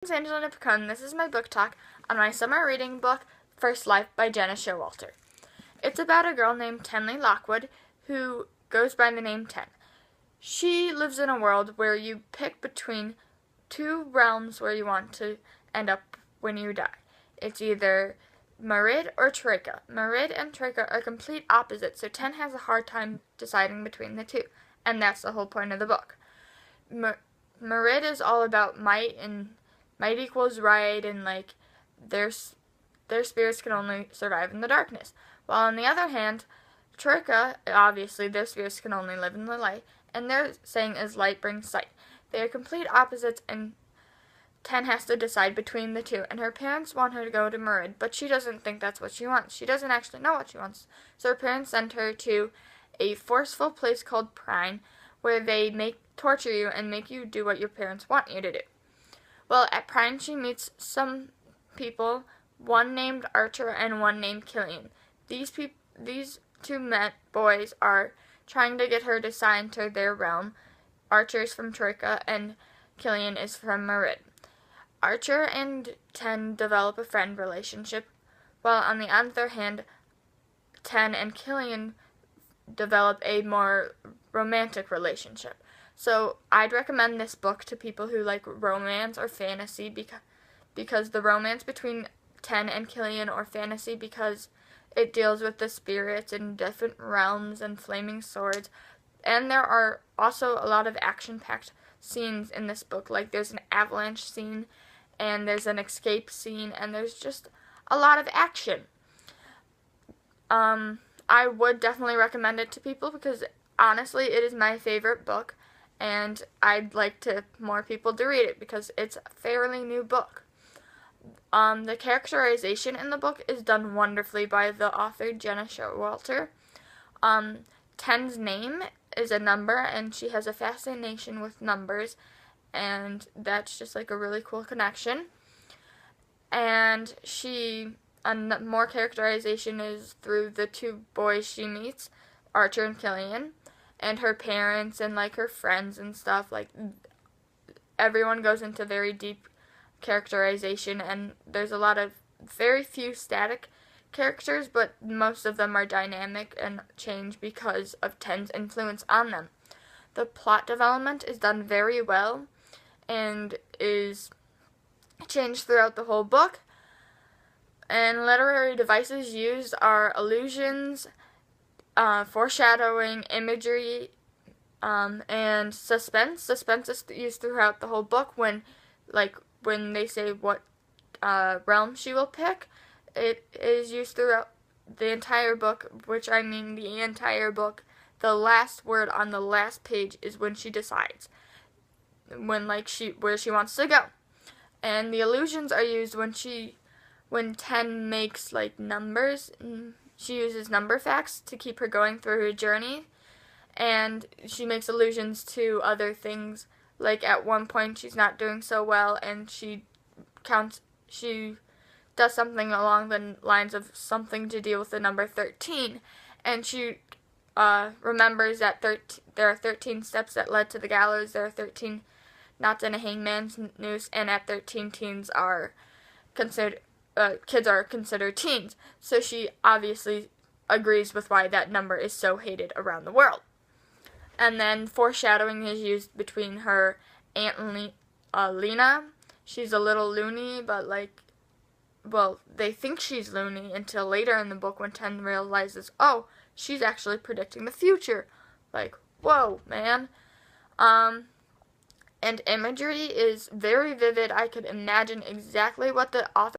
It's Angelina Picone. This is my book talk on my summer reading book, First Life by Jenna Showalter. It's about a girl named Tenley Lockwood who goes by the name Ten. She lives in a world where you pick between two realms where you want to end up when you die. It's either Merid or Troika. Merid and Troika are complete opposites, so Ten has a hard time deciding between the two, and that's the whole point of the book. Merid is all about might, and might equals right, and their spirits can only survive in the darkness. While on the other hand, Troika, obviously their spirits can only live in the light, and their saying is light brings sight. They are complete opposites, and Ten has to decide between the two, and her parents want her to go to Merid, but she doesn't think that's what she wants. She doesn't actually know what she wants. So her parents send her to a forceful place called Picone, where they torture you and make you do what your parents want you to do. Well, at Picone she meets some people, one named Archer and one named Killian. These two boys are trying to get her to sign to their realm. Archer is from Troika and Killian is from Merid. Archer and Ten develop a friend relationship, while on the other hand, Ten and Killian develop a more romantic relationship. So I'd recommend this book to people who like romance or fantasy because the romance between Ten and Killian or fantasy because it deals with the spirits in different realms and flaming swords. And there are also a lot of action-packed scenes in this book. Like there's an avalanche scene and there's an escape scene and there's just a lot of action. I would definitely recommend it to people because honestly it is my favorite book. And I'd like more people to read it because it's a fairly new book. The characterization in the book is done wonderfully by the author Jenna Showalter. Ten's name is a number, and she has a fascination with numbers, and that's just like a really cool connection. And more characterization is through the two boys she meets, Archer and Killian, and her parents and her friends and stuff. Everyone goes into very deep characterization, and there's a lot of very few static characters, but most of them are dynamic and change because of Ten's influence on them. The plot development is done very well and is changed throughout the whole book. And literary devices used are allusions, foreshadowing, imagery, and suspense. Suspense is used throughout the whole book when they say what realm she will pick. It is used throughout the entire book, which I mean the entire book. The last word on the last page is when she decides where she wants to go. And the allusions are used when Ten makes numbers. She uses number facts to keep her going through her journey, and she makes allusions to other things. Like at one point she's not doing so well, and she does something along the lines of something to deal with the number 13, and she remembers that there are 13 steps that led to the gallows, there are 13 knots in a hangman's noose, and at 13 kids are considered teens. So she obviously agrees with why that number is so hated around the world. And then foreshadowing is used between her Aunt Lena. She's a little loony, but they think she's loony until later in the book when Ten realizes, oh, she's actually predicting the future. Whoa, man. And imagery is very vivid. I could imagine exactly what the author